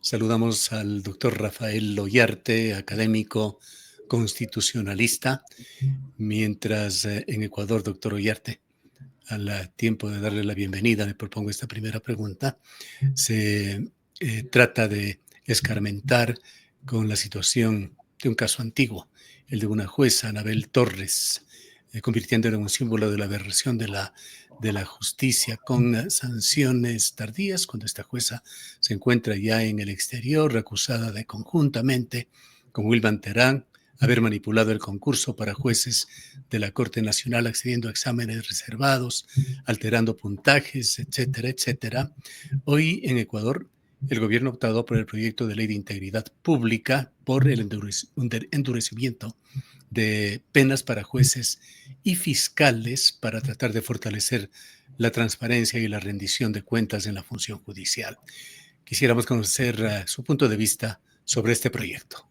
Saludamos al doctor Rafael Loyarte, académico constitucionalista, mientras en Ecuador, doctor Loyarte, al tiempo de darle la bienvenida, le propongo esta primera pregunta. Se trata de escarmentar con la situación de un caso antiguo, el de una jueza, Anabel Torres, convirtiéndolo en un símbolo de la aberración de la justicia con sanciones tardías, cuando esta jueza se encuentra ya en el exterior, acusada de conjuntamente con Wilman Terán haber manipulado el concurso para jueces de la Corte Nacional, accediendo a exámenes reservados, alterando puntajes, etcétera, etcétera. Hoy en Ecuador, el gobierno ha optado por el proyecto de ley de integridad pública por el endurecimiento de penas para jueces y fiscales para tratar de fortalecer la transparencia y la rendición de cuentas en la función judicial. Quisiéramos conocer su punto de vista sobre este proyecto.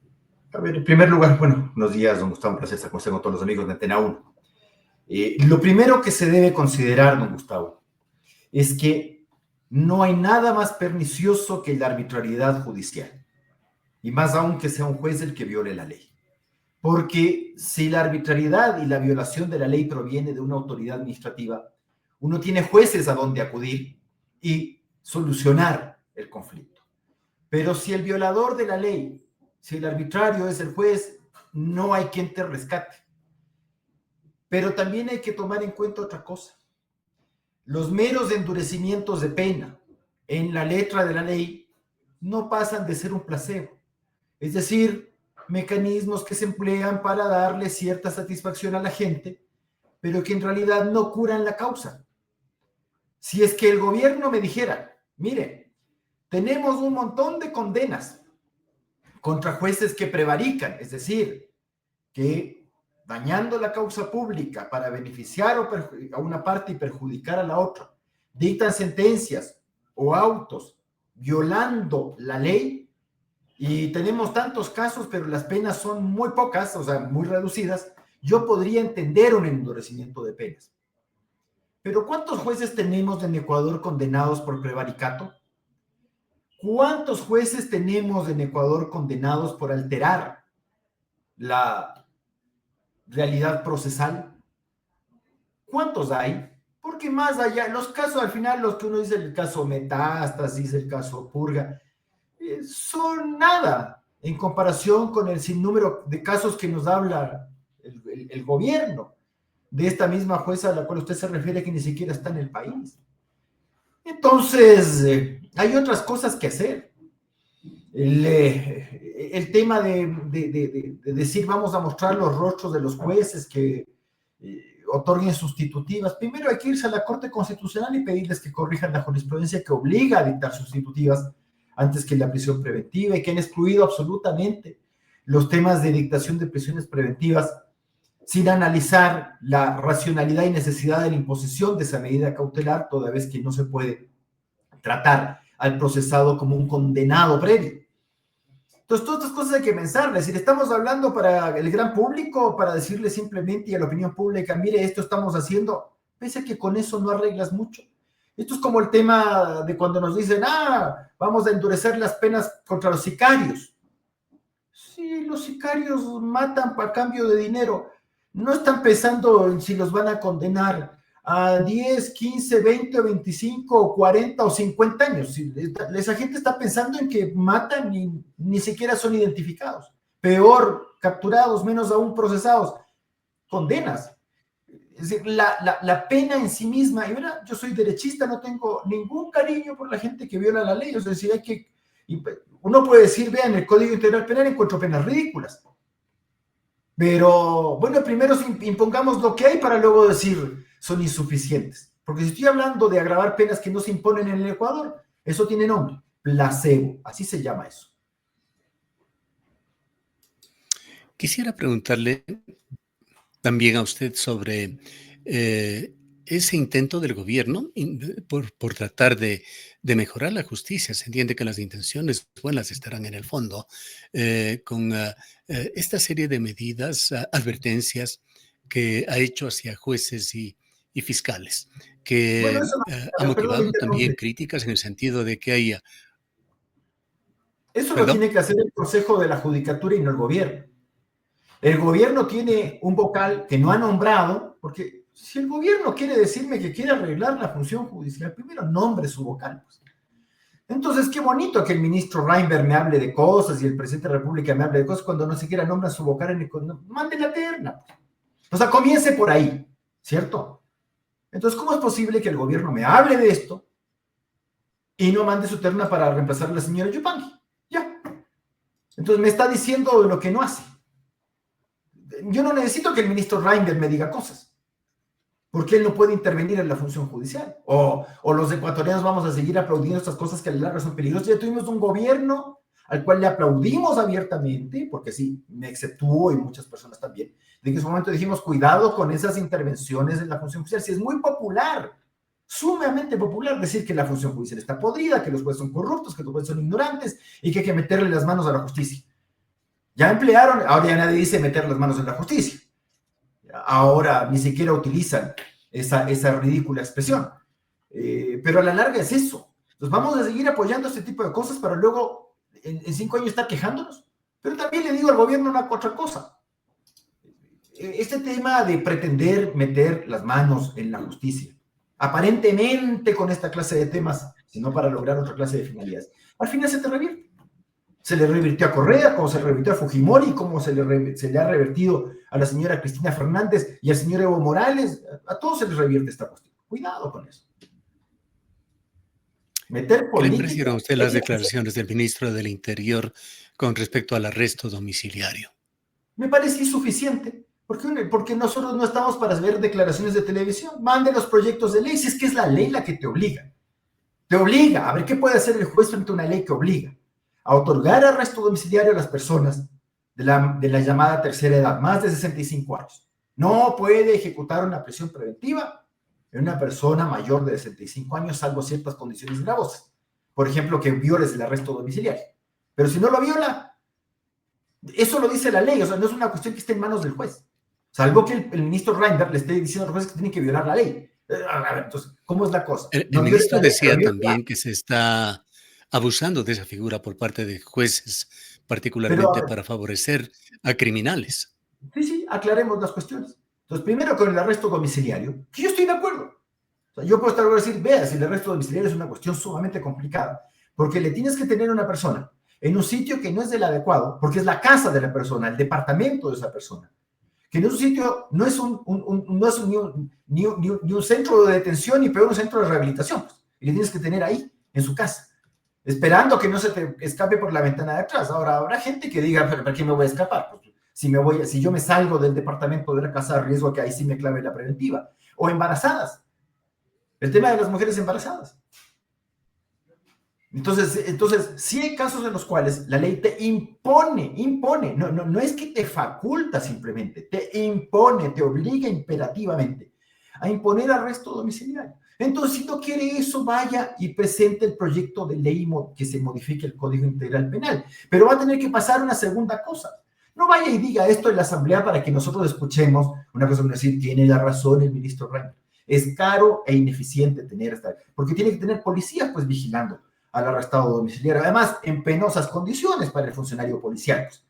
A ver, en primer lugar, buenos días, don Gustavo, un placer estar con usted, con todos los amigos de Antena 1. Lo primero que se debe considerar, don Gustavo, es que no hay nada más pernicioso que la arbitrariedad judicial, y más aún que sea un juez el que viole la ley. Porque si la arbitrariedad y la violación de la ley proviene de una autoridad administrativa, uno tiene jueces a donde acudir y solucionar el conflicto. Pero si el violador de la ley, si el arbitrario es el juez, no hay quien te rescate. Pero también hay que tomar en cuenta otra cosa. Los meros endurecimientos de pena en la letra de la ley no pasan de ser un placebo. Es decir, mecanismos que se emplean para darle cierta satisfacción a la gente, pero que en realidad no curan la causa. Si es que el gobierno me dijera, mire, tenemos un montón de condenas contra jueces que prevarican, es decir, que dañando la causa pública para beneficiar a una parte y perjudicar a la otra, dictan sentencias o autos violando la ley, y tenemos tantos casos, pero las penas son muy pocas, o sea, muy reducidas, yo podría entender un endurecimiento de penas. Pero ¿cuántos jueces tenemos en Ecuador condenados por prevaricato? ¿Cuántos jueces tenemos en Ecuador condenados por alterar la realidad procesal? ¿Cuántos hay? Porque más allá, los casos al final, los que uno dice, el caso Metástasis, el caso Purga, son nada en comparación con el sinnúmero de casos que nos habla el gobierno de esta misma jueza a la cual usted se refiere, que ni siquiera está en el país. Entonces, hay otras cosas que hacer. El tema de decir vamos a mostrar los rostros de los jueces que otorguen sustitutivas. Primero hay que irse a la Corte Constitucional y pedirles que corrijan la jurisprudencia que obliga a dictar sustitutivas antes que la prisión preventiva, y que han excluido absolutamente los temas de dictación de prisiones preventivas sin analizar la racionalidad y necesidad de la imposición de esa medida cautelar, toda vez que no se puede tratar al procesado como un condenado previo. Entonces, todas estas cosas hay que pensar. Es decir, estamos hablando para el gran público, para decirle simplemente y a la opinión pública, mire, esto estamos haciendo, pese a que con eso no arreglas mucho. Esto es como el tema de cuando nos dicen, vamos a endurecer las penas contra los sicarios. Sí, los sicarios matan a cambio de dinero. No están pensando en si los van a condenar a 10, 15, 20, 25, 40 o 50 años. Esa gente está pensando en que matan y ni siquiera son identificados. Peor, capturados, menos aún procesados. Condenas. Es decir, la pena en sí misma, y mira, yo soy derechista, no tengo ningún cariño por la gente que viola la ley. Es decir, uno puede decir, vean, el Código Integral Penal encuentro penas ridículas. Pero, bueno, primero impongamos lo que hay para luego decir son insuficientes. Porque si estoy hablando de agravar penas que no se imponen en el Ecuador, eso tiene nombre, placebo, así se llama eso. Quisiera preguntarle también a usted sobre ese intento del gobierno por tratar de mejorar la justicia. Se entiende que las intenciones buenas estarán en el fondo, con esta serie de medidas, advertencias que ha hecho hacia jueces y fiscales, que ha Perdón, motivado también interrumpe. críticas en el sentido de que haya... Eso lo ¿Perdón? tiene que hacer el Consejo de la Judicatura y no el gobierno. El gobierno tiene un vocal que no ha nombrado, porque si el gobierno quiere decirme que quiere arreglar la función judicial, primero nombre su vocal. Pues. Entonces, qué bonito que el ministro Reinberg me hable de cosas y el presidente de la República me hable de cosas cuando no siquiera nombra su vocal en el... Mande la terna. Pues. O sea, comience por ahí, ¿cierto? Entonces, ¿cómo es posible que el gobierno me hable de esto y no mande su terna para reemplazar a la señora Yupanqui? Ya. Entonces, me está diciendo lo que no hace. Yo no necesito que el ministro Reinberg me diga cosas, porque él no puede intervenir en la función judicial. O los ecuatorianos vamos a seguir aplaudiendo estas cosas que a la larga son peligrosas. Ya tuvimos un gobierno al cual le aplaudimos abiertamente, porque sí, me exceptúo y muchas personas también, de que en su momento dijimos, cuidado con esas intervenciones en la función judicial. Si es muy popular, sumamente popular decir que la función judicial está podrida, que los jueces son corruptos, que los jueces son ignorantes y que hay que meterle las manos a la justicia. Ya emplearon, ahora ya nadie dice meter las manos en la justicia. Ahora ni siquiera utilizan esa ridícula expresión. Pero a la larga es eso. Entonces vamos a seguir apoyando este tipo de cosas para luego en 5 años estar quejándonos. Pero también le digo al gobierno una otra cosa. Este tema de pretender meter las manos en la justicia, aparentemente con esta clase de temas, sino para lograr otra clase de finalidades, al final se te revierte. Se le revirtió a Correa, como se le revirtió a Fujimori, como se le ha revertido a la señora Cristina Fernández y al señor Evo Morales. A todos se les revierte esta cuestión. Cuidado con eso. Meter ¿Qué le política. parecieron a usted las declaraciones del ministro del Interior con respecto al arresto domiciliario? Me parece insuficiente. Porque nosotros no estamos para ver declaraciones de televisión. Mande los proyectos de ley, si es que es la ley la que te obliga. Te obliga. A ver qué puede hacer el juez frente a una ley que obliga a otorgar arresto domiciliario a las personas de la llamada tercera edad, más de 65 años. No puede ejecutar una prisión preventiva en una persona mayor de 65 años, salvo ciertas condiciones gravosas. Por ejemplo, que violes el arresto domiciliario. Pero si no lo viola, eso lo dice la ley, o sea, no es una cuestión que esté en manos del juez. Salvo que el ministro Reinberg le esté diciendo a los jueces que tienen que violar la ley. A ver, entonces, ¿cómo es la cosa? El ministro decía también que se está abusando de esa figura por parte de jueces, particularmente para favorecer a criminales. Sí, aclaremos las cuestiones. Entonces, primero con el arresto domiciliario, que yo estoy de acuerdo. O sea, yo puedo estar a decir, vea, si el arresto domiciliario es una cuestión sumamente complicada, porque le tienes que tener a una persona en un sitio que no es del adecuado, porque es la casa de la persona, el departamento de esa persona, que en un sitio no es, ni un centro de detención, ni peor un centro de rehabilitación, pues, y le tienes que tener ahí, en su casa, esperando que no se te escape por la ventana de atrás. Ahora, habrá gente que diga, ¿pero para qué me voy a escapar? Pues, si yo me salgo del departamento de la casa, riesgo a que ahí sí me clave la preventiva. O embarazadas. El tema de las mujeres embarazadas. Entonces, sí hay casos en los cuales la ley te impone, no es que te faculta simplemente, te impone, te obliga imperativamente a imponer arresto domiciliario. Entonces, si no quiere eso, vaya y presente el proyecto de ley que se modifique el Código Integral Penal. Pero va a tener que pasar una segunda cosa. No vaya y diga esto en la Asamblea para que nosotros escuchemos una cosa como decir, tiene la razón el ministro Reinberg. Es caro e ineficiente tener esta, porque tiene que tener policías pues vigilando al arrestado domiciliario, además en penosas condiciones para el funcionario policial, pues,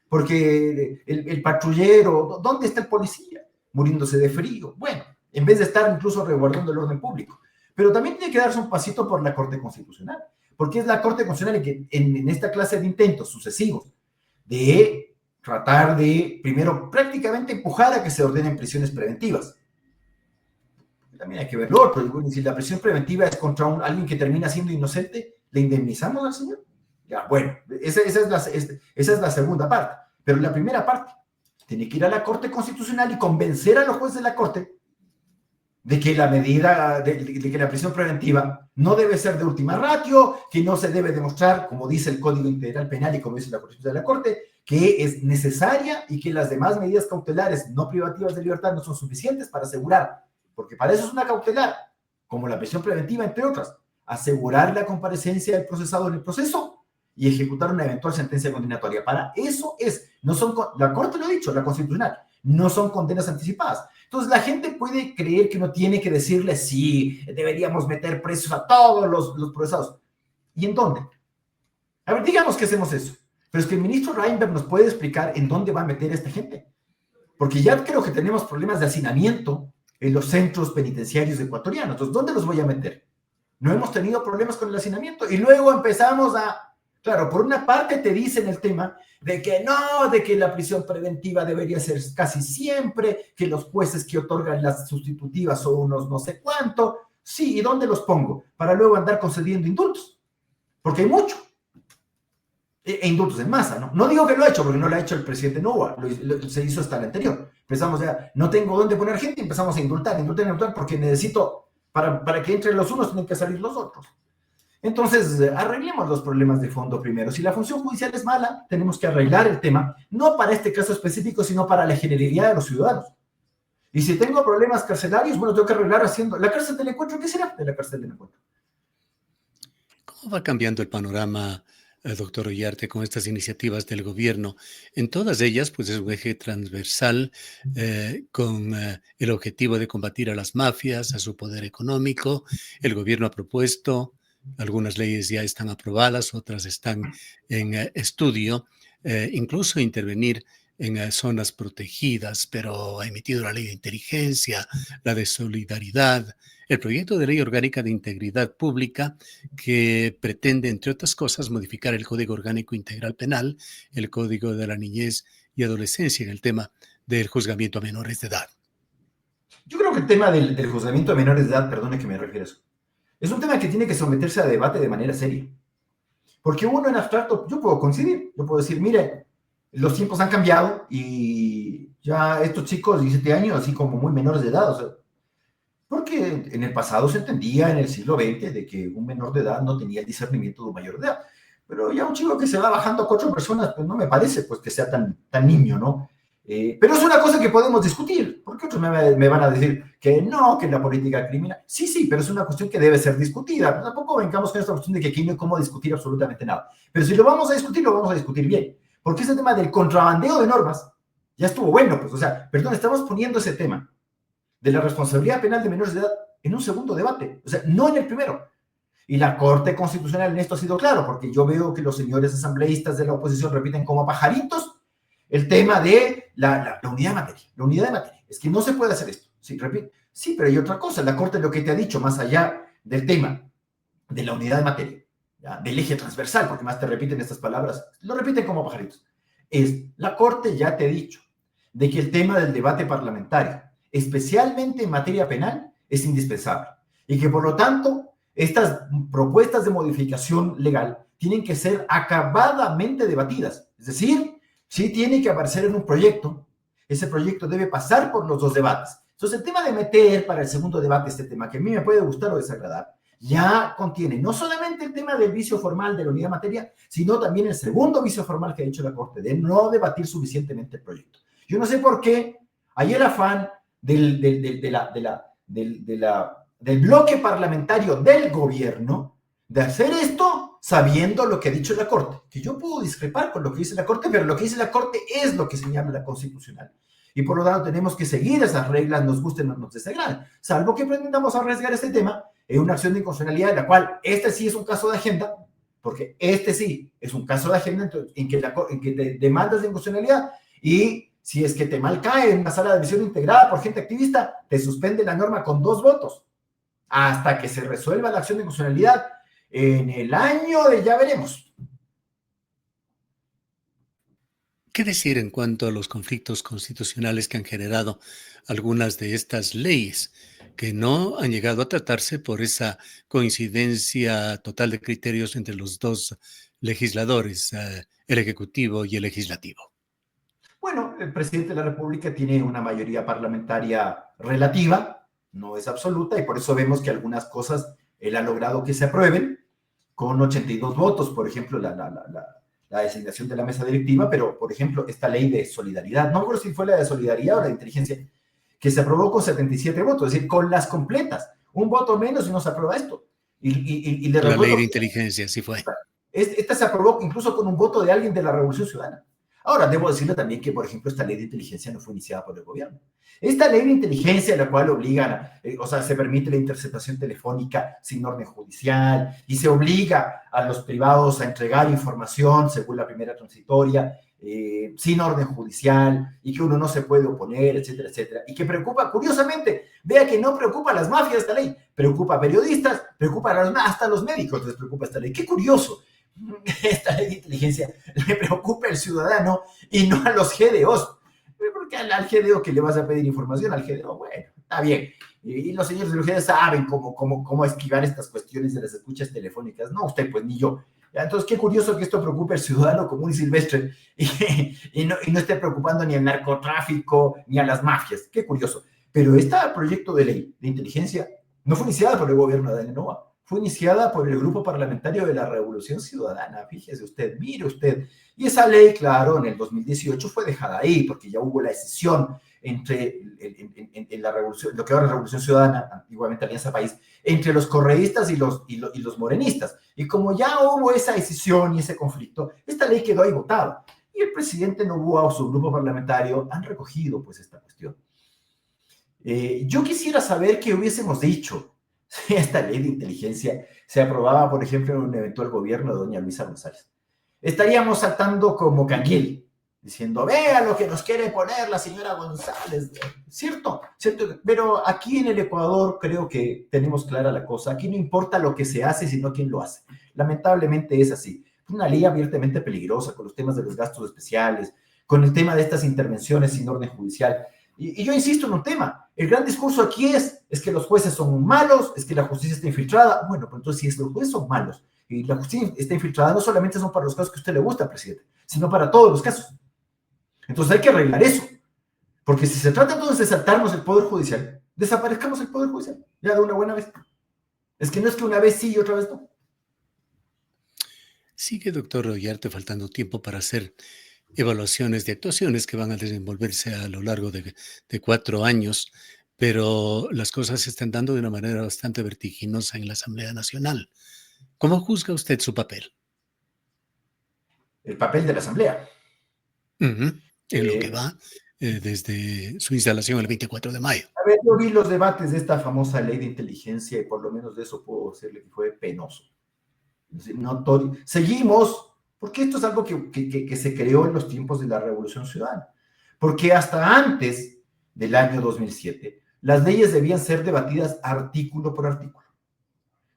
porque el patrullero, ¿dónde está el policía? Muriéndose de frío. Bueno, en vez de estar incluso resguardando el orden público. Pero también tiene que darse un pasito por la Corte Constitucional, porque es la Corte Constitucional que en esta clase de intentos sucesivos de tratar de, primero, prácticamente empujar a que se ordenen prisiones preventivas. También hay que ver lo otro. Si la prisión preventiva es contra alguien que termina siendo inocente, ¿le indemnizamos al señor? Ya, bueno, esa es la segunda parte. Pero la primera parte, tiene que ir a la Corte Constitucional y convencer a los jueces de la Corte de que la medida, de que la prisión preventiva no debe ser de última ratio, que no se debe demostrar, como dice el Código Integral Penal y como dice la Constitución de la Corte, que es necesaria y que las demás medidas cautelares no privativas de libertad no son suficientes para asegurar, porque para eso es una cautelar, como la prisión preventiva, entre otras, asegurar la comparecencia del procesado en el proceso y ejecutar una eventual sentencia condenatoria. Para eso es, no son, la Corte lo ha dicho, la Constitucional, no son condenas anticipadas. Entonces la gente puede creer que no tiene que decirle sí, deberíamos meter presos a todos los procesados. ¿Y en dónde? A ver, digamos que hacemos eso. Pero es que el ministro Reinberg nos puede explicar en dónde va a meter a esta gente. Porque ya creo que tenemos problemas de hacinamiento en los centros penitenciarios ecuatorianos. Entonces, ¿dónde los voy a meter? No hemos tenido problemas con el hacinamiento. Y luego empezamos a... Claro, por una parte te dicen el tema de que no, de que la prisión preventiva debería ser casi siempre, que los jueces que otorgan las sustitutivas son unos no sé cuánto. Sí, ¿y dónde los pongo? Para luego andar concediendo indultos. Porque hay mucho. E indultos en masa, ¿no? No digo que lo ha hecho, porque no lo ha hecho el presidente Novoa, se hizo hasta el anterior. Empezamos ya, no tengo dónde poner gente, empezamos a indultar, porque necesito, para que entren los unos, tienen que salir los otros. Entonces, arreglemos los problemas de fondo primero. Si la función judicial es mala, tenemos que arreglar el tema, no para este caso específico, sino para la generalidad de los ciudadanos. Y si tengo problemas carcelarios, bueno, tengo que arreglar haciendo... ¿La cárcel del encuentro? ¿Qué será de la cárcel del encuentro? ¿Cómo va cambiando el panorama, doctor Ollarte, con estas iniciativas del gobierno? En todas ellas, pues es un eje transversal con el objetivo de combatir a las mafias, a su poder económico. El gobierno ha propuesto, algunas leyes ya están aprobadas, otras están en estudio, incluso intervenir en zonas protegidas, pero ha emitido la ley de inteligencia, la de solidaridad, el proyecto de ley orgánica de integridad pública que pretende, entre otras cosas, modificar el Código Orgánico Integral Penal, el Código de la Niñez y Adolescencia en el tema del juzgamiento a menores de edad. Yo creo que el tema del juzgamiento a menores de edad, perdone que me refiero a eso, es un tema que tiene que someterse a debate de manera seria. Porque uno en abstracto, yo puedo coincidir, yo puedo decir, mire, los tiempos han cambiado y ya estos chicos de 17 años, así como muy menores de edad, o sea, porque en el pasado se entendía, en el siglo XX, de que un menor de edad no tenía el discernimiento de un mayor de edad. Pero ya un chico que se va bajando a 4 personas, pues no me parece pues, que sea tan niño, ¿no? Pero es una cosa que podemos discutir, porque otros me van a decir que no, que la política criminal. Sí, pero es una cuestión que debe ser discutida. Pero tampoco vengamos con esta cuestión de que aquí no hay cómo discutir absolutamente nada. Pero si lo vamos a discutir, lo vamos a discutir bien. Porque ese tema del contrabandeo de normas ya estuvo bueno, pues, o sea, perdón, estamos poniendo ese tema de la responsabilidad penal de menores de edad en un segundo debate, o sea, no en el primero. Y la Corte Constitucional en esto ha sido claro, porque yo veo que los señores asambleístas de la oposición repiten como pajaritos el tema de la unidad de materia. La unidad de materia. Es que no se puede hacer esto. Sí, pero hay otra cosa. La Corte lo que te ha dicho, más allá del tema de la unidad de materia, ¿ya? Del eje transversal, porque más te repiten estas palabras, lo repiten como pajaritos, es, la Corte ya te ha dicho de que el tema del debate parlamentario, especialmente en materia penal, es indispensable. Y que, por lo tanto, estas propuestas de modificación legal tienen que ser acabadamente debatidas. Es decir, sí tiene que aparecer en un proyecto. Ese proyecto debe pasar por los dos debates. Entonces, el tema de meter para el segundo debate este tema, que a mí me puede gustar o desagradar, ya contiene no solamente el tema del vicio formal de la unidad de materia, sino también el segundo vicio formal que ha dicho la Corte, de no debatir suficientemente el proyecto. Yo no sé por qué hay el afán del bloque parlamentario del gobierno de hacer esto sabiendo lo que ha dicho la Corte. Que yo puedo discrepar con lo que dice la Corte, pero lo que dice la Corte es lo que señala la Constitucional. Y por lo tanto tenemos que seguir esas reglas, nos gusten o nos desagraden, salvo que pretendamos arriesgar este tema en una acción de inconstitucionalidad en la cual este sí es un caso de agenda, porque este sí es un caso de agenda en que te demandas de inconstitucionalidad y si es que te mal cae en una sala de decisión integrada por gente activista, te suspende la norma con 2 votos hasta que se resuelva la acción de inconstitucionalidad en el año de ya veremos. ¿Qué decir en cuanto a los conflictos constitucionales que han generado algunas de estas leyes, que no han llegado a tratarse por esa coincidencia total de criterios entre los dos legisladores, el Ejecutivo y el Legislativo? Bueno, el presidente de la República tiene una mayoría parlamentaria relativa, no es absoluta, y por eso vemos que algunas cosas él ha logrado que se aprueben con 82 votos, por ejemplo, la designación de la mesa directiva, pero, por ejemplo, esta ley de solidaridad, no recuerdo si fue la de solidaridad o la de inteligencia, que se aprobó con 77 votos, es decir, con las completas, un voto menos y no se aprueba esto. La ley de inteligencia, sí fue. Esta se aprobó incluso con un voto de alguien de la Revolución Ciudadana. Ahora, debo decirle también que, por ejemplo, esta ley de inteligencia no fue iniciada por el gobierno. Esta ley de inteligencia, la cual obliga, o sea, se permite la interceptación telefónica sin orden judicial y se obliga a los privados a entregar información según la primera transitoria, sin orden judicial, y que uno no se puede oponer, etcétera, etcétera. Y que preocupa, curiosamente, vea que no preocupa a las mafias esta ley, preocupa a periodistas, preocupa hasta a los médicos les preocupa esta ley. Qué curioso. Esta ley de inteligencia le preocupa al ciudadano y no a los GDOs. Porque al GDO que le vas a pedir información, al GDO, bueno, está bien. Y los señores de los GDO saben cómo esquivar estas cuestiones de las escuchas telefónicas. No usted, pues, ni yo. Entonces, qué curioso que esto preocupe al ciudadano común y silvestre y no esté preocupando ni al narcotráfico ni a las mafias. Qué curioso. Pero este proyecto de ley de inteligencia no fue iniciada por el gobierno de Daniel Noboa. Fue iniciada por el Grupo Parlamentario de la Revolución Ciudadana, fíjese usted, mire usted. Y esa ley, claro, en el 2018 fue dejada ahí, porque ya hubo la escisión entre en la revolución, lo que ahora es Revolución Ciudadana, antiguamente Alianza País, entre los correístas y los morenistas. Y como ya hubo esa escisión y ese conflicto, esta ley quedó ahí votada. Y el presidente Noboa o su grupo parlamentario han recogido pues esta cuestión. Yo quisiera saber qué hubiésemos dicho si esta ley de inteligencia se aprobaba, por ejemplo, en un eventual gobierno de doña Luisa González. Estaríamos saltando como canguil, diciendo, vea lo que nos quiere poner la señora González. ¿Cierto? ¿Cierto? Pero aquí en el Ecuador creo que tenemos clara la cosa. Aquí no importa lo que se hace, sino quién lo hace. Lamentablemente es así. Una ley abiertamente peligrosa con los temas de los gastos especiales, con el tema de estas intervenciones sin orden judicial. Y yo insisto en un tema, el gran discurso aquí es que los jueces son malos, es que la justicia está infiltrada. Bueno, pues entonces si los jueces son malos y la justicia está infiltrada, no solamente son para los casos que a usted le gusta, presidente, sino para todos los casos. Entonces hay que arreglar eso, porque si se trata entonces de saltarnos el Poder Judicial, desaparezcamos el Poder Judicial, ya de una buena vez. Es que no es que una vez sí y otra vez no. Sigue, doctor Ollarte, faltando tiempo para hacer evaluaciones de actuaciones que van a desenvolverse a lo largo de 4 años, pero las cosas se están dando de una manera bastante vertiginosa en la Asamblea Nacional. ¿Cómo juzga usted su papel? El papel de la Asamblea. En lo que va desde su instalación el 24 de mayo. A ver, yo vi los debates de esta famosa ley de inteligencia y por lo menos de eso puedo decirle que fue penoso. Notorio. Seguimos, porque esto es algo que se creó en los tiempos de la Revolución Ciudadana. Porque hasta antes del año 2007, las leyes debían ser debatidas artículo por artículo.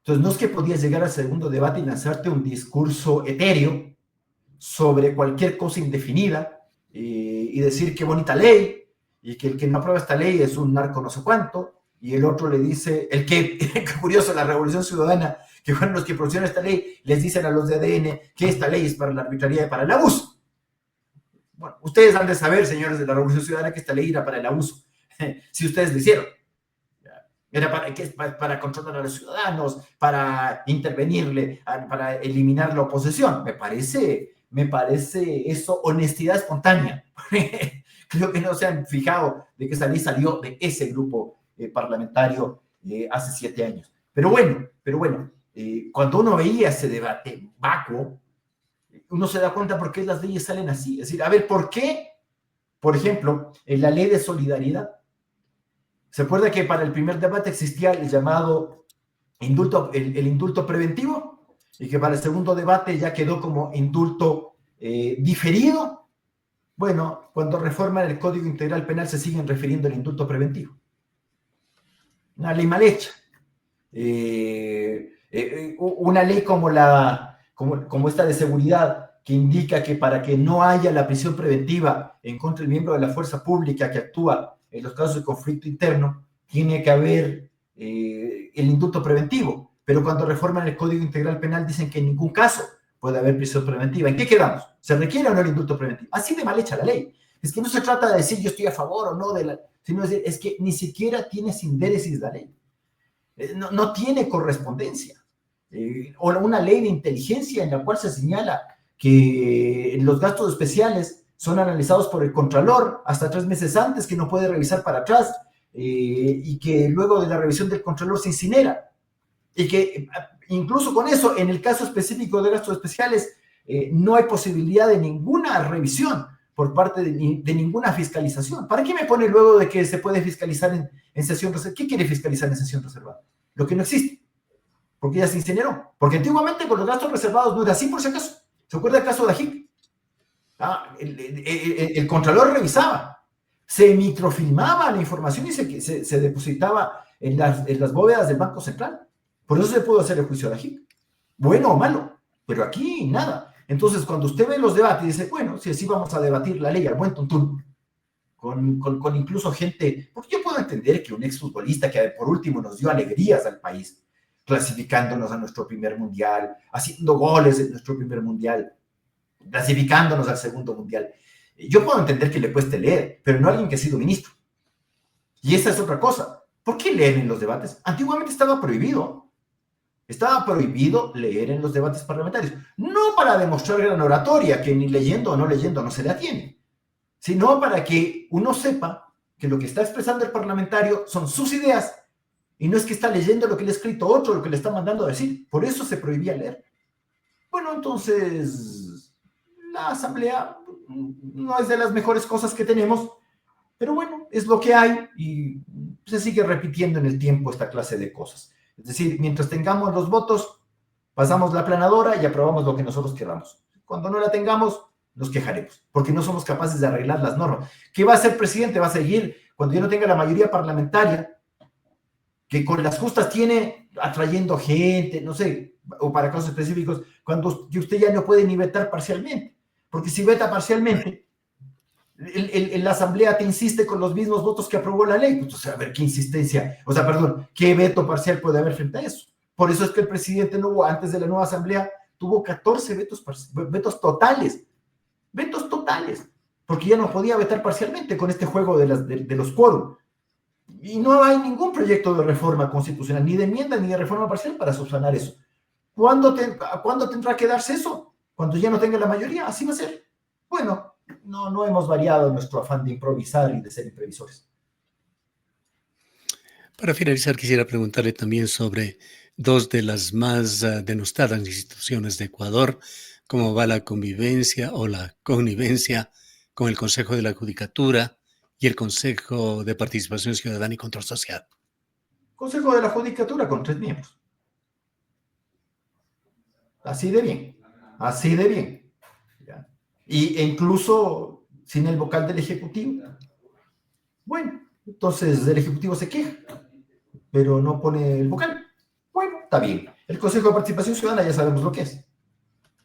Entonces, no es que podías llegar al segundo debate y lanzarte un discurso etéreo sobre cualquier cosa indefinida y decir qué bonita ley y que el que no aprueba esta ley es un narco no sé cuánto y el otro le dice, qué curioso, la Revolución Ciudadana, que fueron los que propusieron esta ley, les dicen a los de ADN que esta ley es para la arbitrariedad y para el abuso. Bueno, ustedes han de saber, señores de la Revolución Ciudadana, que esta ley era para el abuso, si ustedes lo hicieron. Era para controlar a los ciudadanos, para intervenirle, para eliminar la oposición. Me parece eso honestidad espontánea. Creo que no se han fijado de que esa ley salió de ese grupo parlamentario hace 7 años. Pero bueno, cuando uno veía ese debate vacuo, uno se da cuenta por qué las leyes salen así. Es decir, a ver, ¿por qué? Por ejemplo, en la ley de solidaridad, ¿se acuerda que para el primer debate existía el llamado indulto, el indulto preventivo? Y que para el segundo debate ya quedó como indulto diferido. Bueno, cuando reforman el Código Integral Penal se siguen refiriendo al indulto preventivo. Una ley mal hecha. Una ley como esta de seguridad, que indica que para que no haya la prisión preventiva en contra del miembro de la fuerza pública que actúa en los casos de conflicto interno, tiene que haber el indulto preventivo. Pero cuando reforman el Código Integral Penal dicen que en ningún caso puede haber prisión preventiva. ¿En qué quedamos? ¿Se requiere o no el indulto preventivo? Así de mal hecha la ley. Es que no se trata de decir yo estoy a favor o no de la, sino decir, es que ni siquiera tiene sindéresis la ley. No tiene correspondencia. O una ley de inteligencia en la cual se señala que los gastos especiales son analizados por el Contralor hasta 3 meses antes, que no puede revisar para atrás, y que luego de la revisión del Contralor se incinera. Y que incluso con eso, en el caso específico de gastos especiales, no hay posibilidad de ninguna revisión, por parte de ninguna fiscalización. ¿Para qué me pone luego de que se puede fiscalizar en sesión reservada? ¿Qué quiere fiscalizar en sesión reservada? Lo que no existe, porque ya se incineró. Porque antiguamente con los gastos reservados no era así, por si acaso. ¿Se acuerda el caso de AGIC? El Contralor revisaba, se microfilmaba la información y se depositaba en las bóvedas del Banco Central. Por eso se pudo hacer el juicio de AGIC. Bueno o malo, pero aquí nada. Entonces, cuando usted ve los debates y dice, bueno, si así vamos a debatir la ley al buen tuntún, con incluso gente, porque yo puedo entender que un exfutbolista que por último nos dio alegrías al país, clasificándonos a nuestro primer mundial, haciendo goles en nuestro primer mundial, clasificándonos al segundo mundial, yo puedo entender que le cueste leer, pero no alguien que ha sido ministro. Y esa es otra cosa. ¿Por qué leen en los debates? Antiguamente estaba prohibido. Estaba prohibido leer en los debates parlamentarios. No para demostrar gran oratoria, que ni leyendo o no leyendo no se le atiene, sino para que uno sepa que lo que está expresando el parlamentario son sus ideas y no es que está leyendo lo que le ha escrito otro, lo que le está mandando a decir. Por eso se prohibía leer. Bueno, entonces, la asamblea no es de las mejores cosas que tenemos, pero bueno, es lo que hay y se sigue repitiendo en el tiempo esta clase de cosas. Es decir, mientras tengamos los votos, pasamos la aplanadora y aprobamos lo que nosotros queramos. Cuando no la tengamos, nos quejaremos, porque no somos capaces de arreglar las normas. ¿Qué va a hacer el presidente? Va a seguir, cuando ya no tenga la mayoría parlamentaria, que con las justas tiene atrayendo gente, no sé, o para casos específicos, cuando usted ya no puede ni vetar parcialmente, porque si veta parcialmente, la asamblea te insiste con los mismos votos que aprobó la ley, pues a ver qué insistencia, qué veto parcial puede haber frente a eso. Por eso es que el presidente antes de la nueva asamblea tuvo 14 vetos totales, porque ya no podía vetar parcialmente con este juego de los quórum. Y no hay ningún proyecto de reforma constitucional, ni de enmienda ni de reforma parcial para subsanar eso. ¿Cuándo tendrá que darse eso? Cuando ya no tenga la mayoría, así va a ser. Bueno, no hemos variado nuestro afán de improvisar y de ser imprevisores. Para finalizar, quisiera preguntarle también sobre dos de las más denostadas instituciones de Ecuador, cómo va la convivencia o la connivencia con el Consejo de la Judicatura y el Consejo de Participación Ciudadana y Control Social. Consejo de la Judicatura con 3 miembros. Así de bien. ¿Ya? E incluso sin el vocal del Ejecutivo. Bueno, entonces el Ejecutivo se queja, pero no pone el vocal. Bueno, está bien. El Consejo de Participación Ciudadana ya sabemos lo que es.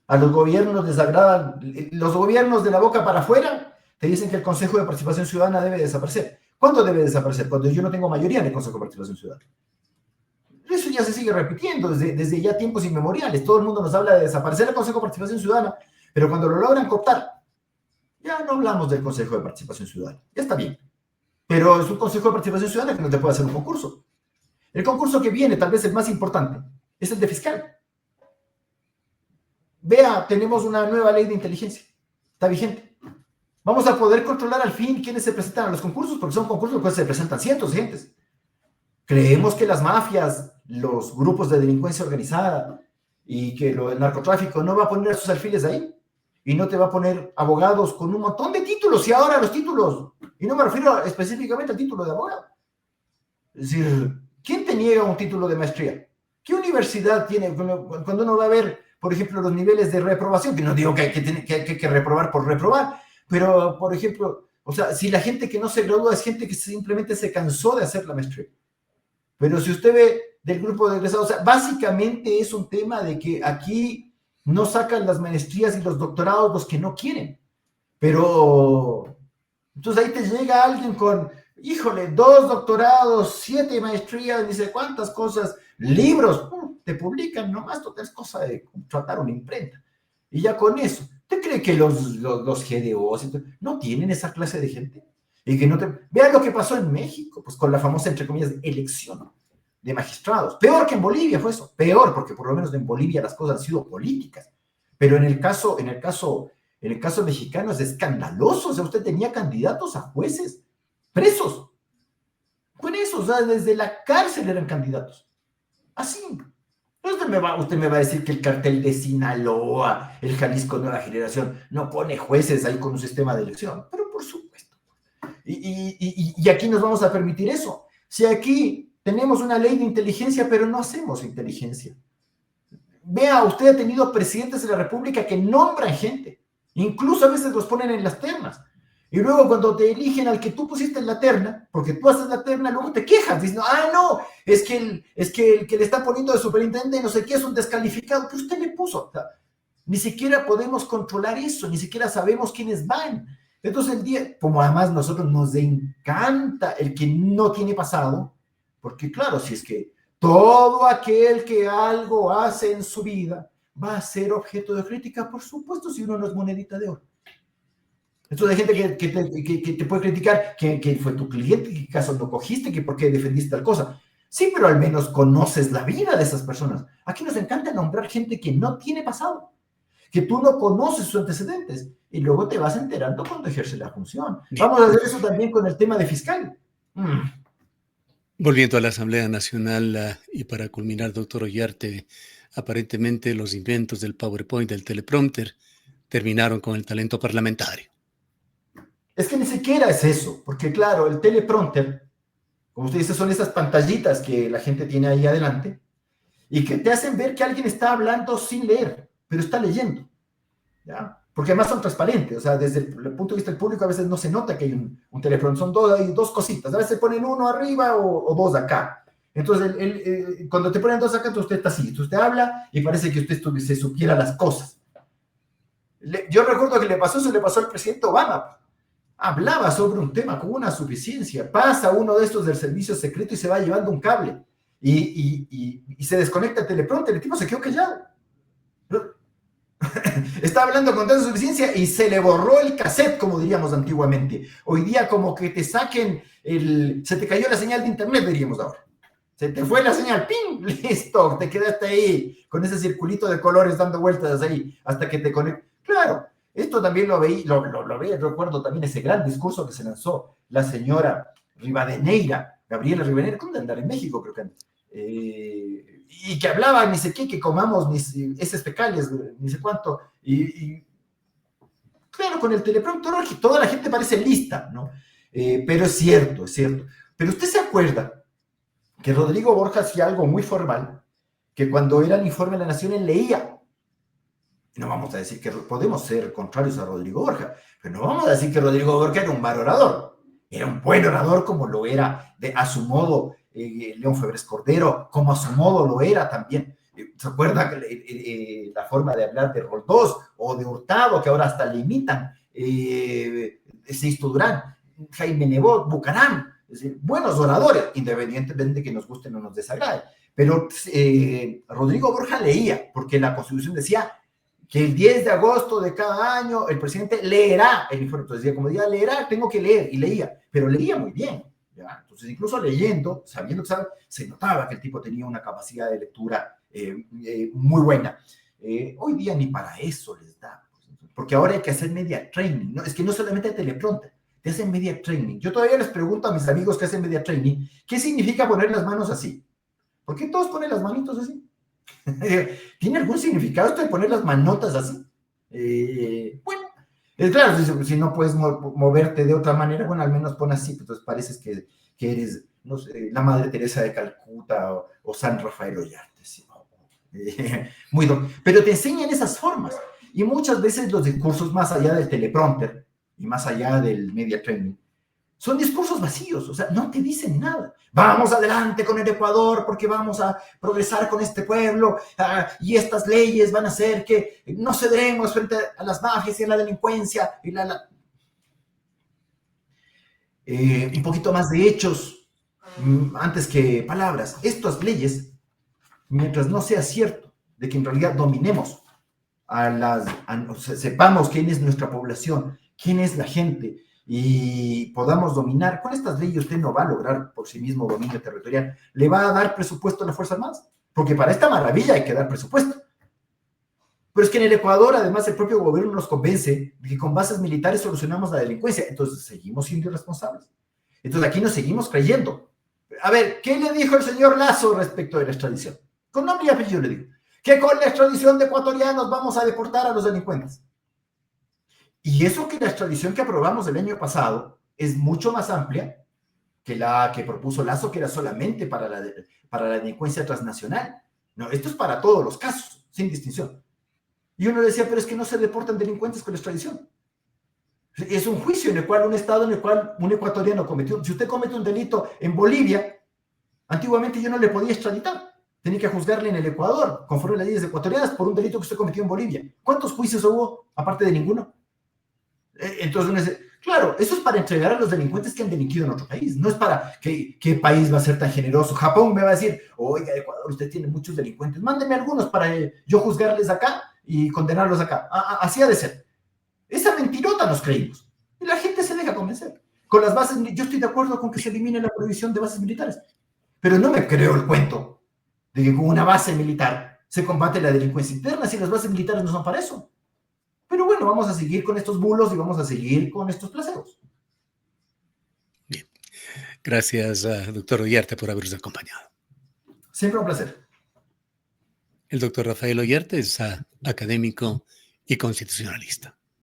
A los gobiernos les agradan, los gobiernos de la boca para afuera te dicen que el Consejo de Participación Ciudadana debe desaparecer. ¿Cuándo debe desaparecer? Cuando yo no tengo mayoría en el Consejo de Participación Ciudadana. Eso ya se sigue repitiendo desde ya tiempos inmemoriales. Todo el mundo nos habla de desaparecer el Consejo de Participación Ciudadana, pero cuando lo logran cooptar, ya no hablamos del Consejo de Participación Ciudadana. Ya está bien. Pero es un Consejo de Participación Ciudadana que no te puede hacer un concurso. El concurso que viene, tal vez el más importante, es el de fiscal. Vea, tenemos una nueva ley de inteligencia. Está vigente. Vamos a poder controlar al fin quiénes se presentan a los concursos, porque son concursos que se presentan cientos de gentes. Creemos que las mafias, los grupos de delincuencia organizada y que el narcotráfico no va a poner a sus alfiles ahí y no te va a poner abogados con un montón de títulos. Y ahora los títulos, y no me refiero específicamente al título de abogado. Es decir, ¿quién te niega un título de maestría? ¿Qué universidad tiene? Cuando uno va a ver, por ejemplo, los niveles de reprobación, que no digo que hay que reprobar por reprobar, pero, por ejemplo, si la gente que no se gradúa es gente que simplemente se cansó de hacer la maestría. Pero si usted ve del grupo de egresados, básicamente es un tema de que aquí no sacan las maestrías y los doctorados los que no quieren. Pero, entonces ahí te llega alguien con, 2 doctorados, 7 maestrías, dice cuántas cosas, libros, te publican nomás, toda es cosa de contratar una imprenta. Y ya con eso, ¿usted cree que los GDOs no tienen esa clase de gente? Y que no te... Vean lo que pasó en México, pues con la famosa, entre comillas, elección de magistrados. Peor que en Bolivia fue eso. Peor, porque por lo menos en Bolivia las cosas han sido políticas. Pero en el caso mexicano es escandaloso. Usted tenía candidatos a jueces presos. Con eso, desde la cárcel eran candidatos. Así. Usted me va a decir que el cartel de Sinaloa, el Jalisco Nueva Generación, no pone jueces ahí con un sistema de elección. Pero por supuesto. Y aquí nos vamos a permitir eso. Si aquí tenemos una ley de inteligencia, pero no hacemos inteligencia. Vea, usted ha tenido presidentes de la República que nombran gente. Incluso a veces los ponen en las ternas. Y luego cuando te eligen al que tú pusiste en la terna, porque tú haces la terna, luego te quejas, dices, no, es que el que le está poniendo de superintendente no sé qué es un descalificado que usted le puso. O sea, ni siquiera podemos controlar eso, ni siquiera sabemos quiénes van. Entonces el día, como además nosotros nos encanta el que no tiene pasado, porque claro, si es que todo aquel que algo hace en su vida va a ser objeto de crítica, por supuesto, si uno no es monedita de oro. Entonces hay gente que te puede criticar que fue tu cliente, que caso no cogiste, que por qué defendiste tal cosa. Sí, pero al menos conoces la vida de esas personas. Aquí nos encanta nombrar gente que no tiene pasado, que tú no conoces sus antecedentes y luego te vas enterando cuando ejerce la función. Vamos a hacer eso también con el tema de fiscal. Volviendo a la Asamblea Nacional y para culminar, doctor Ollarte, aparentemente los inventos del PowerPoint, del teleprompter, terminaron con el talento parlamentario. Es que ni siquiera es eso, porque claro, el teleprompter, como usted dice, son esas pantallitas que la gente tiene ahí adelante y que te hacen ver que alguien está hablando sin leer, pero está leyendo, ¿ya? Porque además son transparentes, o sea, desde el punto de vista del público a veces no se nota que hay un teleprompter, son hay dos cositas, a veces ponen uno arriba o dos acá. Entonces, cuando te ponen dos acá, entonces usted está así, usted habla y parece que usted se supiera las cosas. Yo recuerdo que le pasó al presidente Obama. Hablaba sobre un tema con una suficiencia, pasa uno de estos del servicio secreto y se va llevando un cable y se desconecta el teleprompter, el tipo se quedó callado. Está hablando con tanta suficiencia y se le borró el cassette, como diríamos antiguamente. Hoy día como que te saquen se te cayó la señal de internet, diríamos ahora. Se te fue la señal, ¡ping! Listo, te quedaste ahí con ese circulito de colores dando vueltas ahí hasta que te conectas. Claro. Esto también lo veía, recuerdo también ese gran discurso que se lanzó la señora Rivadeneira, Gabriela Rivadeneira, ¿cómo de andar en México? Creo que y que hablaba ni sé qué, que comamos heces fecales, ni sé cuánto, y claro, con el teleprompter toda la gente parece lista, ¿no? Pero es cierto. Pero usted se acuerda que Rodrigo Borja hacía algo muy formal, que cuando era el informe de la Nación él leía. No vamos a decir que podemos ser contrarios a Rodrigo Borja, pero no vamos a decir que Rodrigo Borja era un mal orador. Era un buen orador como lo era a su modo León Febres Cordero, como a su modo lo era también. ¿Se acuerda la forma de hablar de Roldós o de Hurtado, que ahora hasta le imitan? Sixto Durán, Jaime Nebot, Bucaram, es decir, buenos oradores, independientemente de que nos gusten o nos desagrade. Pero Rodrigo Borja leía, porque la Constitución decía que el 10 de agosto de cada año el presidente leerá el informe. Entonces decía, como decía, leerá, tengo que leer, y leía, pero leía muy bien, ¿ya? Entonces incluso leyendo, sabiendo que se notaba que el tipo tenía una capacidad de lectura muy buena. Hoy día ni para eso les da, porque ahora hay que hacer media training, ¿no? Es que no solamente teleprompter, te hacen media training. Yo todavía les pregunto a mis amigos que hacen media training, ¿qué significa poner las manos así? ¿Por qué todos ponen las manitos así? ¿Tiene algún significado esto de poner las manotas así? Bueno, es claro, si no puedes moverte de otra manera, bueno, al menos pon así, entonces pareces que eres, no sé, la Madre Teresa de Calcuta o San Rafael Ollarte, ¿sí? Pero te enseñan esas formas, y muchas veces los discursos más allá del teleprompter y más allá del media training son discursos vacíos, o sea, no te dicen nada. Vamos adelante con el Ecuador porque vamos a progresar con este pueblo y estas leyes van a hacer que no cederemos frente a las mafias y a la delincuencia. Un poquito más de hechos antes que palabras. Estas leyes, mientras no sea cierto de que en realidad dominemos sepamos quién es nuestra población, quién es la gente, y podamos dominar, con estas leyes usted no va a lograr por sí mismo dominio territorial. ¿Le va a dar presupuesto a las Fuerzas Armadas? Porque para esta maravilla hay que dar presupuesto. Pero es que en el Ecuador, además, el propio gobierno nos convence de que con bases militares solucionamos la delincuencia. Entonces, seguimos siendo irresponsables. Entonces, aquí nos seguimos creyendo. A ver, ¿qué le dijo el señor Lazo respecto de la extradición? con nombre y apellido le digo, que con la extradición de ecuatorianos vamos a deportar a los delincuentes. Y eso que la extradición que aprobamos el año pasado es mucho más amplia que la que propuso Lazo, que era solamente para la delincuencia transnacional. No, esto es para todos los casos, sin distinción. Y uno decía, pero es que no se deportan delincuentes con la extradición. Es un juicio en el cual un estado, en el cual un ecuatoriano cometió, si usted comete un delito en Bolivia, antiguamente yo no le podía extraditar, tenía que juzgarle en el Ecuador, conforme a las leyes ecuatorianas, por un delito que usted cometió en Bolivia. ¿Cuántos juicios hubo, aparte de ninguno? Entonces uno dice, claro, eso es para entregar a los delincuentes que han delinquido en otro país, no es para qué país va a ser tan generoso. Japón me va a decir, oiga, Ecuador, usted tiene muchos delincuentes, mándeme algunos para yo juzgarles acá y condenarlos acá. Así ha de ser. Esa mentirota nos creímos. Y la gente se deja convencer. Con las bases, yo estoy de acuerdo con que se elimine la prohibición de bases militares, pero no me creo el cuento de que con una base militar se combate la delincuencia interna si las bases militares no son para eso. Pero bueno, vamos a seguir con estos bulos y vamos a seguir con estos placeos. Bien. Gracias, doctor Ollarte, por habernos acompañado. Siempre un placer. El doctor Rafael Ollarte es académico y constitucionalista.